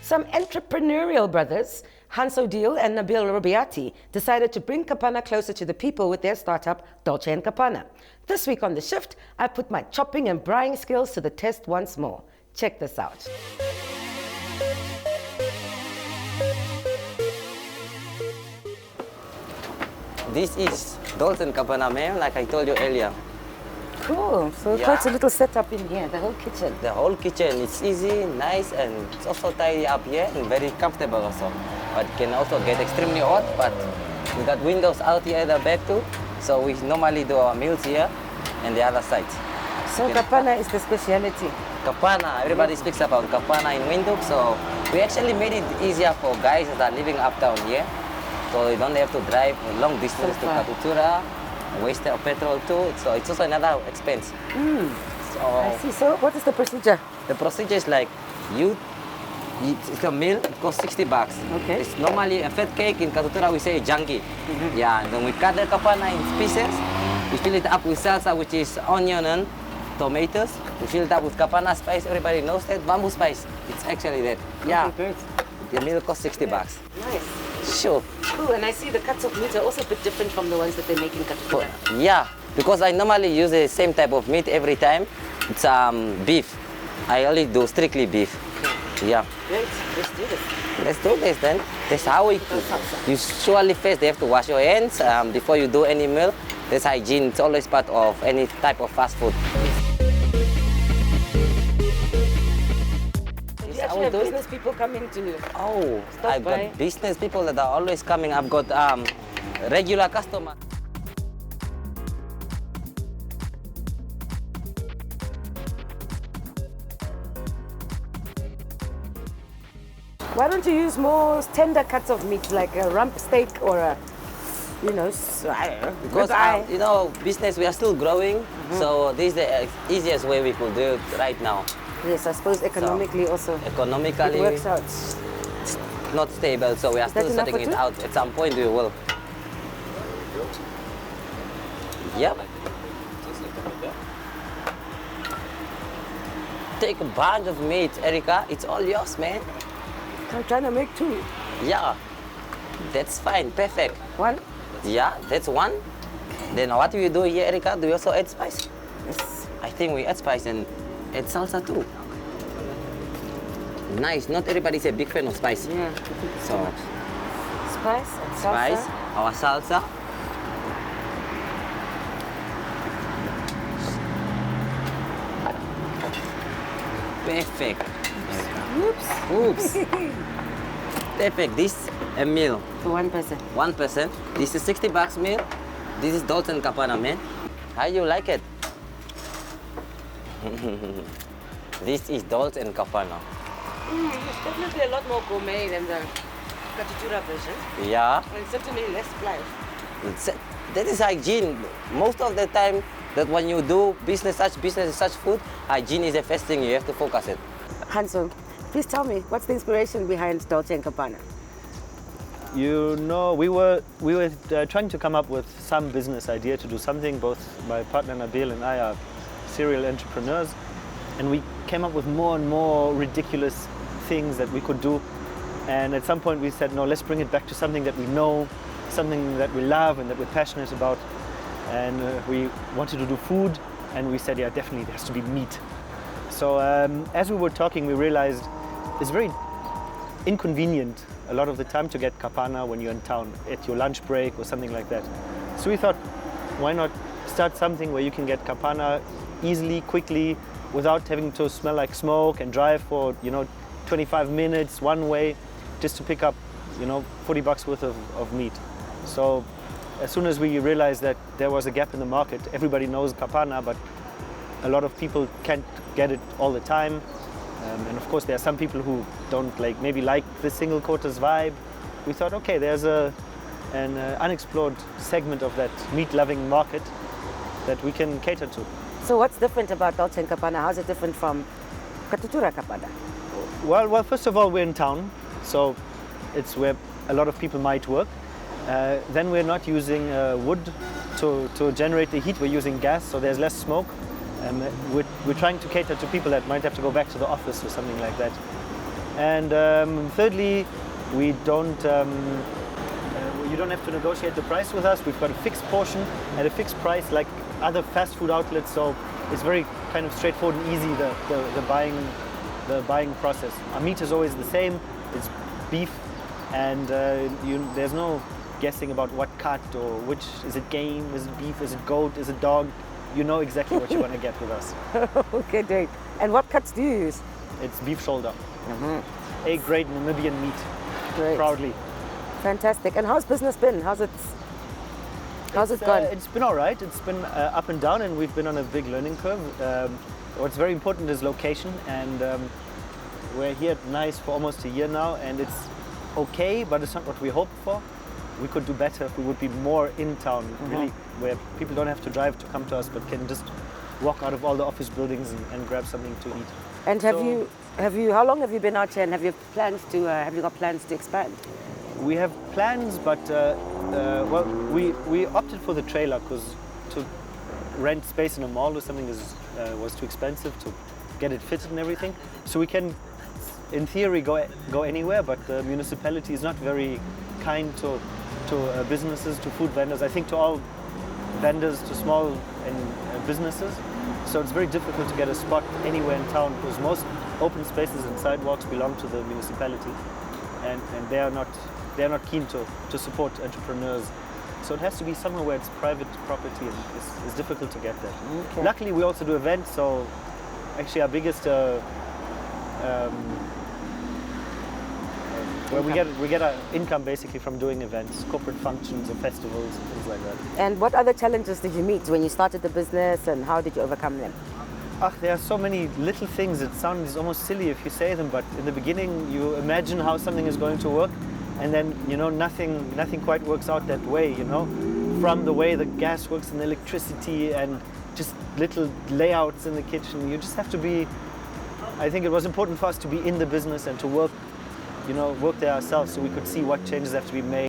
Some entrepreneurial brothers, Hanso Diehl and Robiati, decided to bring Capanna closer to the people with their startup, Dolce and Kapana. This week on The Shift, I put my chopping and braaiing skills to the test once more. Check this out. This is Dolce and Kapana, ma'am, like I told you earlier. Cool. So quite a little setup in here, the whole kitchen. The whole kitchen, it's easy, nice, and it's also tidy up here and very comfortable also. But it can also get extremely hot, but we got windows out here at the back too. So we normally do our meals here and the other side. So Capanna is the speciality. Capanna, everybody speaks about Capanna in Windhoek, so we actually made it easier for guys that are living uptown here. So you don't have to drive a long distance to Katutura, waste of petrol too, so it's also another expense. So I see. So what is the procedure? the procedure is like, it's a meal, it costs 60 bucks. Okay. It's normally a fat cake, in Katutura we say jangi. Yeah, and then we cut the Capanna in pieces, we fill it up with salsa, which is onion and tomatoes. We fill it up with Capanna spice, everybody knows that, bamboo spice. It's actually that. Yeah. Okay, great. The meal costs 60 bucks. Nice. Sure. Cool, and I see the cuts of meat are also a bit different from the ones that they make in Katutura. Yeah, because I normally use the same type of meat every time. It's beef. I only do strictly beef. Okay. Yeah. Great, let's do this. Let's do this then. That's how we usually first they have to wash your hands before you do any meal. That's hygiene. It's always part of any type of fast food. You actually have business people coming to I've by. got business people that are always coming. I've got regular customers. Why don't you use more tender cuts of meat, like a rump steak or a, I don't know, Because business we are still growing, so this is the easiest way we could do it right now. Yes, I suppose economically also. Economically, It works out. it's not stable, so we are still that enough sorting for it two? out. At some point we will. Yep. Take a bunch of meat, Erica. It's all yours, man. I'm trying to make two. Yeah. That's fine. Perfect. One? Yeah, that's one. Then what do you do here, Erica? Do you also add spice? Yes. I think we add spice and add salsa too. Nice. Not everybody's a big fan of spice. Yeah. So Spice and salsa. spice, our salsa. Perfect. Oops. Oops. Perfect. This a meal. For one person. 1%. This is 60 bucks meal. This is Dolce and Kapana, man. How you like it? This is Dolce and Kapana. It's definitely a lot more gourmet than the Katutura version. Yeah. And certainly less splice. That is hygiene. Most of the time that when you do business, such food, hygiene is the first thing you have to focus on. Hanso, please tell me, what's the inspiration behind Dolce and Kapana? We were trying to come up with some business idea to do something. Both my partner Nabil and I are serial entrepreneurs, and we came up with more and more ridiculous things that we could do. And at some point we said, no, let's bring it back to something that we know, something that we love and that we're passionate about. And we wanted to do food, and we said, yeah, definitely there has to be meat. So as we were talking, we realized it's very inconvenient a lot of the time to get Capanna when you're in town at your lunch break or something like that. So we thought, why not start something where you can get Capanna easily, quickly, without having to smell like smoke and drive for 25 minutes one way just to pick up 40 bucks worth of meat. So as soon as we realized that there was a gap in the market, everybody knows Capanna, but a lot of people can't get it all the time. And of course, there are some people who don't maybe like the single quarters vibe. We thought, okay, there's an unexplored segment of that meat-loving market that we can cater to. So what's different about Dolce and Kapana? How's it different from Katutura Kapana? Well, first of all, we're in town, so it's where a lot of people might work. Then we're not using wood to generate the heat. We're using gas, so there's less smoke. We're trying to cater to people that might have to go back to the office or something like that. And thirdly, we don't. You don't have to negotiate the price with us. We've got a fixed portion at a fixed price, like other fast food outlets. So it's very kind of straightforward and easy, the buying process. Our meat is always the same. It's beef, and there's no guessing about what cut or which. Is it game? Is it beef? Is it goat? Is it dog? You know exactly what you're going to get with us. Okay, great. And what cuts do you use? It's beef shoulder. A grade Namibian meat. Great. Proudly. Fantastic. And how's business been? How's it gone? It's been all right. It's been up and down, and we've been on a big learning curve. What's very important is location, and we're here at Nice for almost a year now, and it's okay, but it's not what we hoped for. We could do better if we would be more in town, really, where people don't have to drive to come to us, but can just walk out of all the office buildings and grab something to eat. And how long have you been out here, and have you got plans to expand? We have plans, but well, we opted for the trailer because to rent space in a mall or something was too expensive to get it fitted and everything. So we can, in theory, go anywhere, but the municipality is not very kind to businesses, to food vendors. I think to all vendors, to small and businesses. So it's very difficult to get a spot anywhere in town because most open spaces and sidewalks belong to the municipality, and they are not keen to support entrepreneurs. So it has to be somewhere where it's private property, and it's difficult to get there. Okay. Luckily, we also do events. So actually, our biggest where we get our income basically from doing events, corporate functions or festivals and things like that. And what other challenges did you meet when you started the business, and how did you overcome them? There are so many little things. It sounds almost silly if you say them, but in the beginning you imagine how something is going to work, and then nothing quite works out that way. From the way the gas works and electricity and just little layouts in the kitchen. You just have to be. I think it was important for us to be in the business and to work there ourselves, so we could see what changes have to be made.